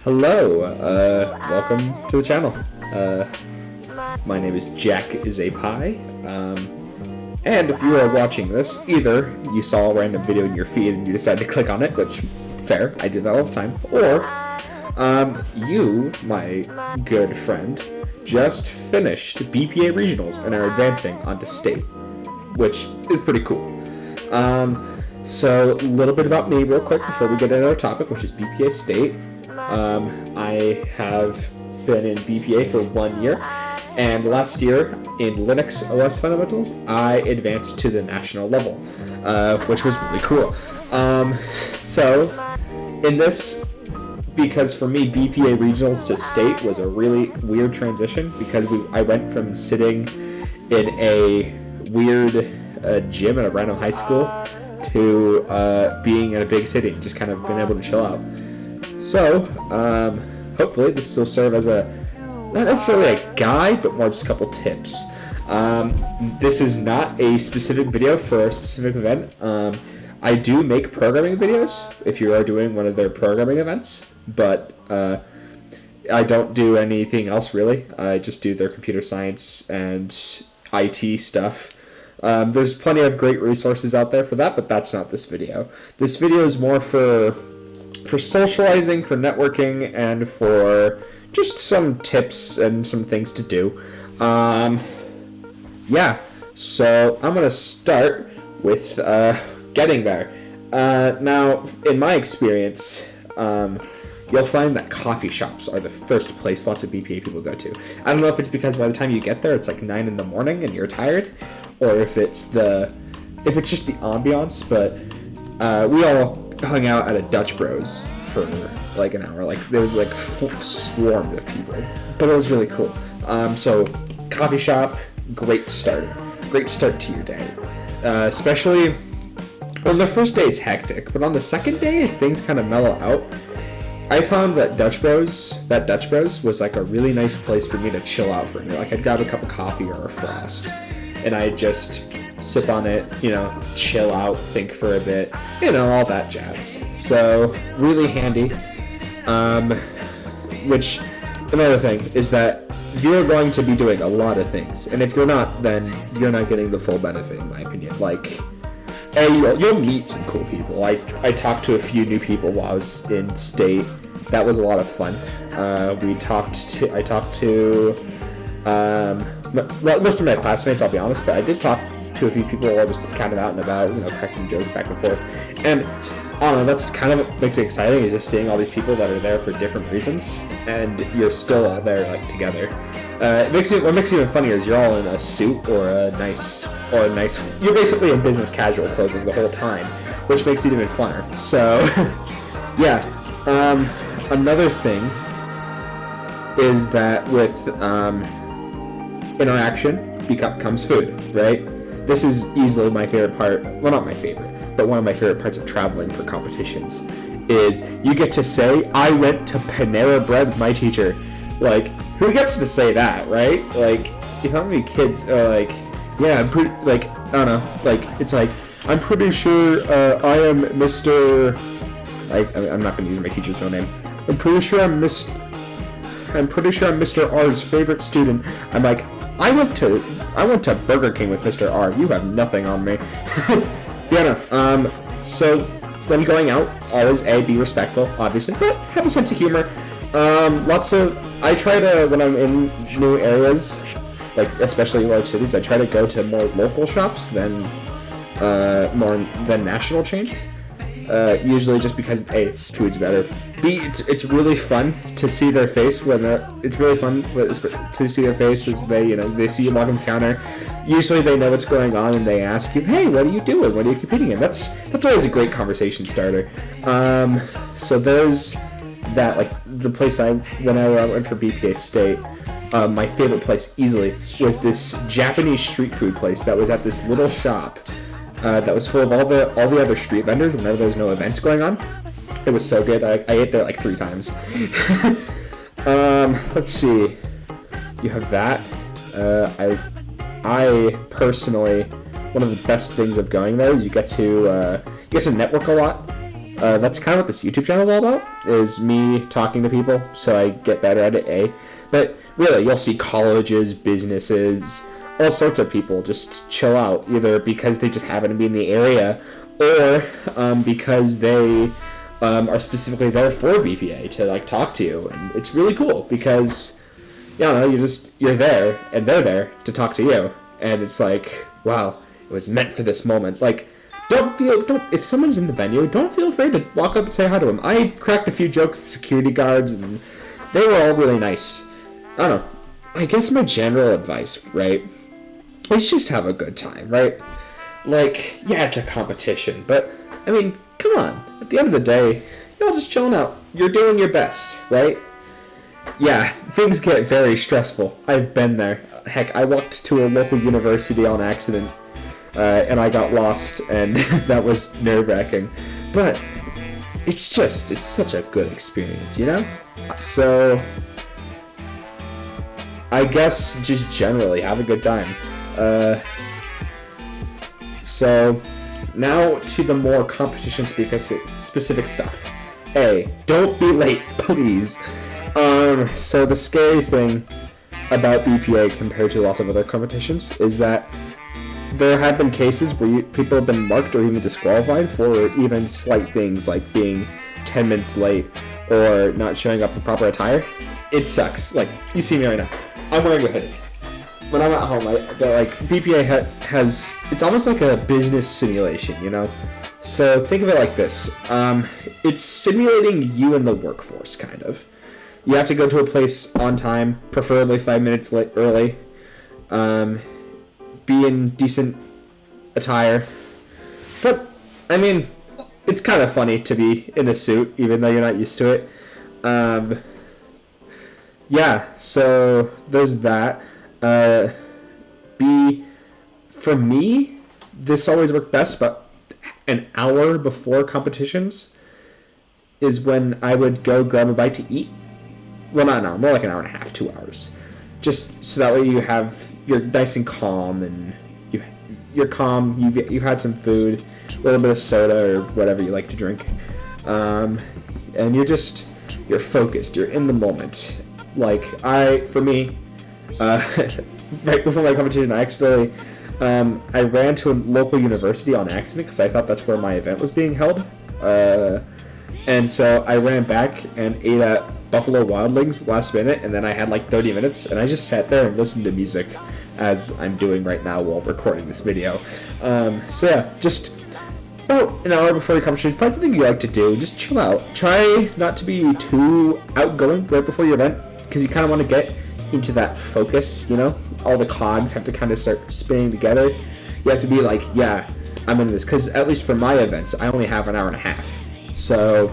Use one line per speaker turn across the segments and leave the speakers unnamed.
Hello, welcome to the channel. My name is Jack is a Pie, and if you are watching this, either you saw a random video in your feed and you decided to click on it, which, fair, I do that all the time, or you, my good friend, just finished BPA Regionals and are advancing onto state, which is pretty cool. So a little bit about me real quick before we get into our topic, which is BPA State. I have been in BPA for 1 year, and last year in Linux OS Fundamentals, I advanced to the national level, which was really cool. So in this, because for me, BPA Regionals to State was a really weird transition, because I went from sitting in a weird gym at a random high school to being in a big city and just kind of been able to chill out. So, hopefully this will serve as not necessarily a guide, but more just a couple tips. This is not a specific video for a specific event. I do make programming videos if you are doing one of their programming events, but I don't do anything else really. I just do their computer science and IT stuff. There's plenty of great resources out there for that, but that's not this video. This video is more for socializing, for networking, and for just some tips and some things to do. Yeah, so I'm going to start with getting there. Now, in my experience, you'll find that coffee shops are the first place lots of BPA people go to. I don't know if it's because by the time you get there, it's like 9 in the morning and you're tired, or if it's just the ambiance, but we all hung out at a Dutch Bros for like an hour. Like there was like swarmed of people, but it was really cool. So coffee shop, great start to your day. Especially on the first day it's hectic, but on the second day as things kind of mellow out, I found that Dutch Bros was like a really nice place for me to chill out for me. Like I'd grab a cup of coffee or a Frost, and I'd just sip on it, chill out, think for a bit, all that jazz. So really handy. Which another thing is that you're going to be doing a lot of things, and if you're not, then you're not getting the full benefit, in my opinion. Like, you'll meet some cool people. I talked to a few new people while I was in state. That was a lot of fun. I talked to most of my classmates, I'll be honest, but I did talk to a few people who are just kind of out and about, cracking jokes back and forth. And I don't know, that's kind of what makes it exciting, is just seeing all these people that are there for different reasons, and you're still all there, like, together. What makes it even funnier is you're all in a suit or a nice, you're basically in business casual clothing the whole time, which makes it even funner. So, yeah. Another thing is that with interaction comes food, right? This is easily my favorite part. Well, not my favorite, but one of my favorite parts of traveling for competitions is you get to say, I went to Panera Bread with my teacher. Like, who gets to say that, right? Like, if how many kids are like, yeah, I'm pretty, like, I don't know, like, it's like, I'm pretty sure I am Mr. I'm not going to use my teacher's real name. I'm pretty sure I'm Mr. R's favorite student. I'm like, I went to Burger King with Mr. R. You have nothing on me. Yeah, no. So when going out, always be respectful, obviously, but have a sense of humor. I try to, when I'm in new areas, like especially large cities, I try to go to more local shops than national chains. Usually just because A, food's better. B, it's really fun to see their face as they see you walk on the counter. Usually they know what's going on and they ask you, hey, what are you doing? What are you competing in? That's always a great conversation starter. So there's that, like the place when I went for BPA State, my favorite place easily was this Japanese street food place that was at this little shop that was full of all the other street vendors whenever there was no events going on. It was so good. I ate there like 3 times. Let's see. You have that. I personally, one of the best things of going there is you get to network a lot. That's kind of what this YouTube channel is all about, is me talking to people so I get better at it, But really, you'll see colleges, businesses, all sorts of people just chill out, either because they just happen to be in the area or because they are specifically there for BPA to like talk to you. And it's really cool because, you know, you're there and they're there to talk to you. And it's like, wow, it was meant for this moment. Like, if someone's in the venue, don't feel afraid to walk up and say hi to them. I cracked a few jokes with security guards, and they were all really nice. I don't know. I guess my general advice, right, is just have a good time, right? Like, yeah, it's a competition, but, I mean, come on. At the end of the day, you're all just chilling out. You're doing your best, right? Yeah, things get very stressful. I've been there. Heck, I walked to a local university on accident, and I got lost, and that was nerve-wracking. But it's such a good experience, you know? So, I guess just generally have a good time. So, now to the more competition-specific stuff. Don't be late, please. So the scary thing about BPA compared to lots of other competitions is that there have been cases where people have been marked or even disqualified for even slight things like being 10 minutes late or not showing up in proper attire. It sucks. Like, you see me right now. I'm wearing a hoodie. When I'm at home, BPA has, it's almost like a business simulation, you know? So think of it like this. It's simulating you in the workforce, kind of. You have to go to a place on time, preferably 5 minutes early. Be in decent attire. But, I mean, it's kind of funny to be in a suit, even though you're not used to it. Yeah, so there's that. For me, this always worked best, but an hour before competitions is when I would go grab a bite to eat. Well, not an hour, more like an hour and a half, 2 hours. Just so that way you're nice and calm, and you're calm, you've had some food, a little bit of soda or whatever you like to drink. And you're focused, you're in the moment. Like, for me, right before my competition, I accidentally, I ran to a local university on accident because I thought that's where my event was being held. And so I ran back and ate at Buffalo Wild Wings last minute, and then I had like 30 minutes, and I just sat there and listened to music as I'm doing right now while recording this video. So yeah, just about an hour before your competition, find something you like to do, just chill out. Try not to be too outgoing right before your event, because you kind of want to get into that focus, you know? All the cogs have to kind of start spinning together. You have to be like, yeah, I'm into this, because at least for my events, I only have an hour and a half. So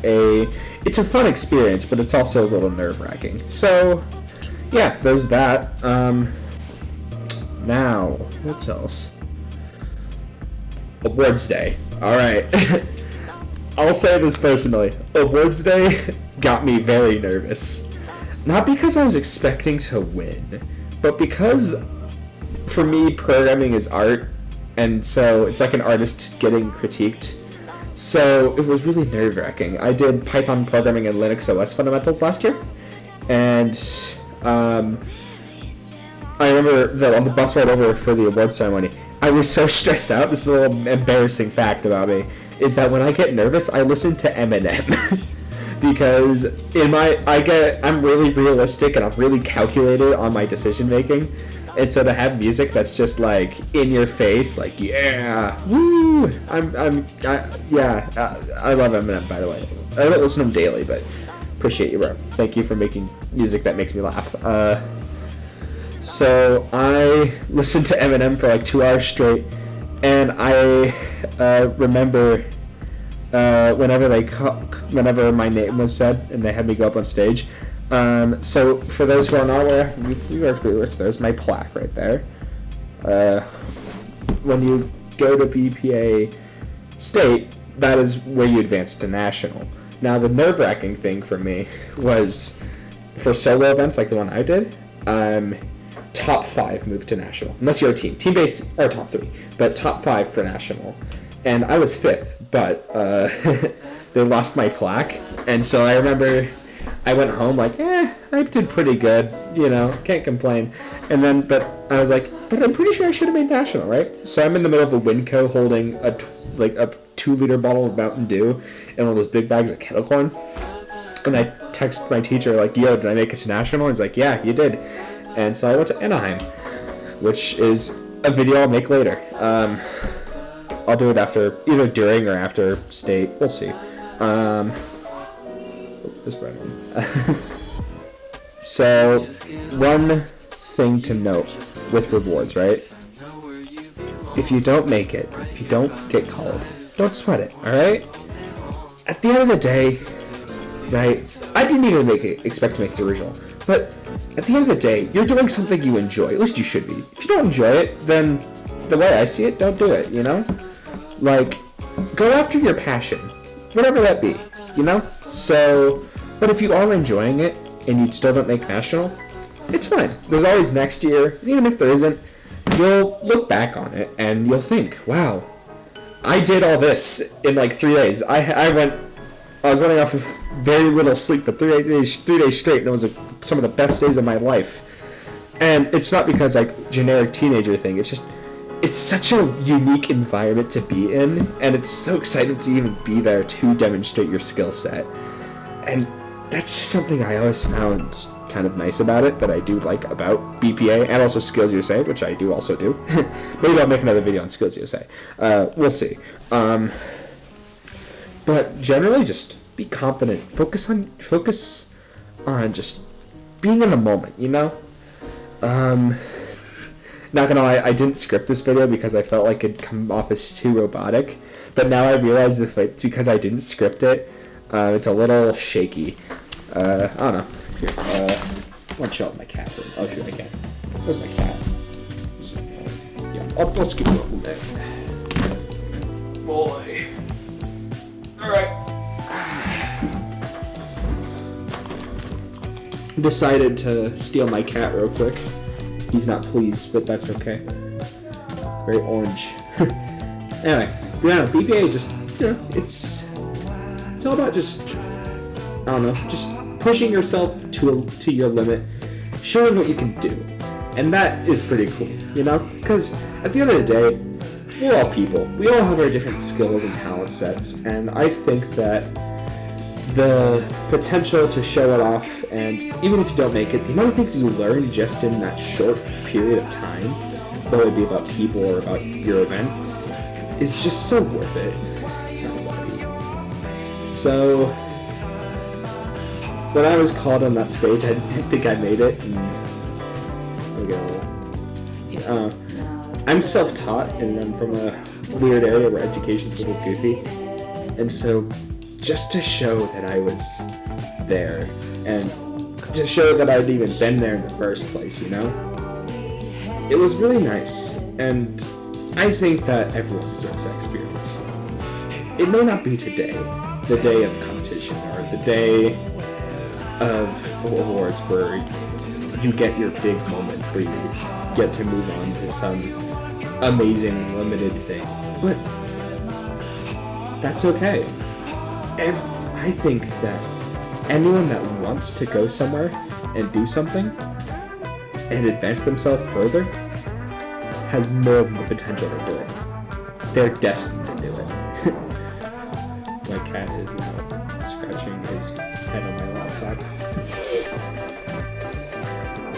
it's a fun experience, but it's also a little nerve-wracking. So yeah, there's that. Now, what else? Awards Day. Alright. I'll say this personally. Awards Day got me very nervous. Not because I was expecting to win, but because, for me, programming is art, and so it's like an artist getting critiqued. So it was really nerve-wracking. I did Python programming and Linux OS fundamentals last year, and I remember that on the bus ride over for the award ceremony, I was so stressed out. This is a little embarrassing fact about me, is that when I get nervous, I listen to Eminem. Because I'm really realistic and I'm really calculated on my decision making, and so to have music that's just like in your face, like yeah, woo, I love Eminem, by the way. I don't listen to him daily, but appreciate you, bro. Thank you for making music that makes me laugh. So I listened to Eminem for like 2 hours straight, and I remember. Whenever my name was said and they had me go up on stage. So for those who are not aware, there's my plaque right there. When you go to BPA state, that is where you advance to national. Now the nerve-wracking thing for me was for solo events like the one I did, top 5 moved to national. Unless you're a team-based or top 3, but top 5 for national. and I was 5th, but they lost my plaque, and so I remember I went home like, I did pretty good, you know, can't complain. And then, but I was like, but I'm pretty sure I should have made national, right? So I'm in the middle of a Winco holding a 2-liter bottle of Mountain Dew and one of those big bags of kettle corn. And I text my teacher like, yo, did I make it to national? He's like, yeah, you did. And so I went to Anaheim, which is a video I'll make later. I'll do it after, either during or after state. We'll see. This bread one. So, one thing to note with rewards, right? If you don't make it, if you don't get called, don't sweat it, alright? At the end of the day, right, I didn't even expect to make the original, but at the end of the day, you're doing something you enjoy. At least you should be. If you don't enjoy it, then the way I see it, don't do it, you know? Like, go after your passion, whatever that be, you know? So, but if you are enjoying it, and you still don't make national, it's fine. There's always next year. Even if there isn't, you'll look back on it and you'll think, wow, I did all this in like 3 days. I was running off of very little sleep for 3 days straight, and it was some of the best days of my life. And it's not because like generic teenager thing. It's just, it's such a unique environment to be in, and it's so exciting to even be there to demonstrate your skill set. And that's just something I always found kind of nice about it, that I do like about BPA, and also Skills USA, which I do also do. Maybe I'll make another video on Skills USA. We'll see. But generally, just be confident. Focus on just being in the moment, you know? Not gonna lie, I didn't script this video because I felt like it'd come off as too robotic, but now I realize that it's because I didn't script it. It's a little shaky. I don't know. Here, I want to show up my cat. Oh, shoot, I can. Where's my cat? Yeah, I'll skip you a little bit. Boy. Alright. Decided to steal my cat real quick. He's not pleased, but that's okay. It's very orange. Anyway, yeah, BPA just, you know, it's all about just, I don't know, just pushing yourself to your limit, showing what you can do. And that is pretty cool, you know? Because at the end of the day, we're all people. We all have our different skills and talent sets, and I think that the potential to show it off, and even if you don't make it, the amount of things you learn just in that short period of time, whether it be about people or about your event, is just so worth it. So, when I was called on that stage, I didn't think I made it. I'm self-taught, and I'm from a weird area where education's a little goofy. And so, just to show that I was there, and to show that I'd even been there in the first place, you know? It was really nice, and I think that everyone deserves that experience. It may not be today, the day of competition, or the day of awards where you get your big moment, where you get to move on to some amazing limited thing. But that's okay. I think that anyone that wants to go somewhere and do something and advance themselves further has more than the potential to do it. They're destined to do it. My cat is scratching his head on my laptop.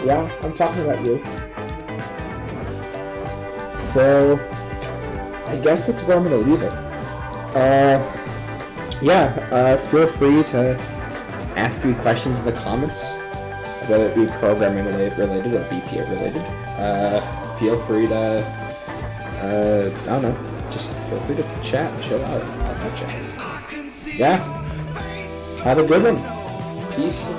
Yeah, I'm talking about you. So, I guess that's where I'm going to leave it. Feel free to ask me questions in the comments, whether it be programming related or BPA related. Feel free to, I don't know, just feel free to chat, chill out, I'll have chats. Yeah, have a good one. Peace.